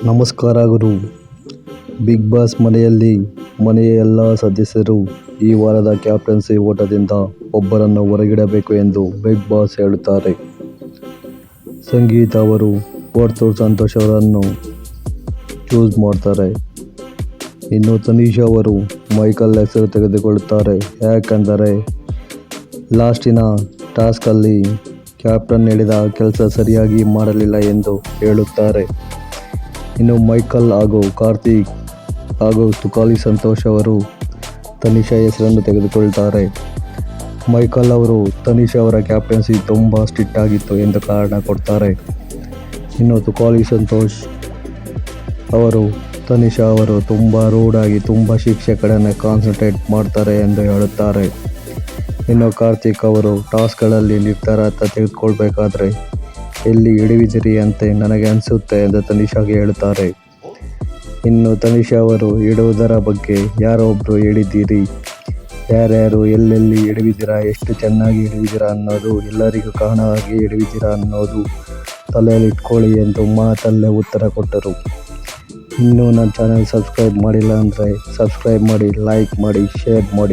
ನಮಸ್ಕಾರ ಗುರು. Big boss ಮನೆಯ ಎಲ್ಲ ಸದಸ್ಯರು ಈ ವಾರದ ಕ್ಯಾಪ್ಟನ್ಸಿ ಓಟದಿಂದ ಒಬ್ಬರನ್ನು ಹೊರಗಿಡಬೇಕು ಎಂದು ಬಿಗ್ ಬಾಸ್ ಹೇಳುತ್ತಾರೆ. ಸಂಗೀತ ಅವರು ವರ್ತೂರ್ ಸಂತೋಷ್ ಅವರನ್ನು ಚೂಸ್ ಮಾಡ್ತಾರೆ. ಇನ್ನು ತನಿಷಾ ಅವರು ಮೈಕಲ್ ಹೆಸರು ತೆಗೆದುಕೊಳ್ಳುತ್ತಾರೆ. ಯಾಕಂದರೆ ಲಾಸ್ಟಿನ ಟಾಸ್ಕಲ್ಲಿ ಕ್ಯಾಪ್ಟನ್ ಹೇಳಿದ ಕೆಲಸ ಸರಿಯಾಗಿ ಮಾಡಲಿಲ್ಲ ಎಂದು ಹೇಳುತ್ತಾರೆ. ಇನ್ನು ಮೈಕಲ್ ಹಾಗೂ ಕಾರ್ತಿಕ್ ಹಾಗೂ ತುಕಾಲಿ ಸಂತೋಷ್ ಅವರು ತನಿಷಾ ಹೆಸರನ್ನು ತೆಗೆದುಕೊಳ್ತಾರೆ. ಮೈಕಲ್ ಅವರು ತನಿಷಾ ಅವರ ಕ್ಯಾಪ್ಟನ್ಸಿ ತುಂಬ ಸ್ಟ್ರಿಕ್ಟ್ ಆಗಿತ್ತು ಎಂದು ಕಾರಣ ಕೊಡ್ತಾರೆ. ಇನ್ನು ತುಕಾಲಿ ಸಂತೋಷ್ ಅವರು ತನಿಷಾ ಅವರು ತುಂಬ ರೂಢಾಗಿ ತುಂಬ ಶಿಕ್ಷೆ ಕಡೆನೇ ಕಾನ್ಸಂಟ್ರೇಟ್ ಮಾಡ್ತಾರೆ ಎಂದು ಹೇಳುತ್ತಾರೆ. ಇನ್ನು ಕಾರ್ತಿಕ್ ಅವರು ಟಾಸ್ಕ್ಗಳಲ್ಲಿ ನಿರ್ಧಾರ ತೆಗೆದುಕೊಳ್ಬೇಕಾದ್ರೆ ಎಲ್ಲಿ ಹಿಡಿದಿರಿ ಅಂತ ನನಗೆ ಅನಿಸುತ್ತೆ ಎಂದು ತನಿಷಾಗೆ ಹೇಳುತ್ತಾರೆ. ಇನ್ನು ತನಿಷಾ ಅವರು ಇಡುವುದರ ಬಗ್ಗೆ ಯಾರೋ ಒಬ್ಬರು ಹೇಳಿದ್ದೀರಿ, ಯಾರ್ಯಾರು ಎಲ್ಲೆಲ್ಲಿ ಹಿಡಿದಿದ್ದೀರಾ, ಎಷ್ಟು ಚೆನ್ನಾಗಿ ಹಿಡಿದಿದ್ದೀರಾ ಅನ್ನೋದು ಎಲ್ಲರಿಗೂ ಕಾರಣವಾಗಿ ಹಿಡಿದಿದ್ದೀರಾ ಅನ್ನೋದು ತಲೆಯಲ್ಲಿ ಇಟ್ಕೊಳ್ಳಿ ಎಂದು ಮಾತಲ್ಲೇ ಉತ್ತರ ಕೊಟ್ಟರು. ಇನ್ನೂ ನನ್ನ ಚಾನಲ್ ಸಬ್ಸ್ಕ್ರೈಬ್ ಮಾಡಿಲ್ಲ ಅಂದರೆ ಸಬ್ಸ್ಕ್ರೈಬ್ ಮಾಡಿ, ಲೈಕ್ ಮಾಡಿ, ಶೇರ್ ಮಾಡಿ.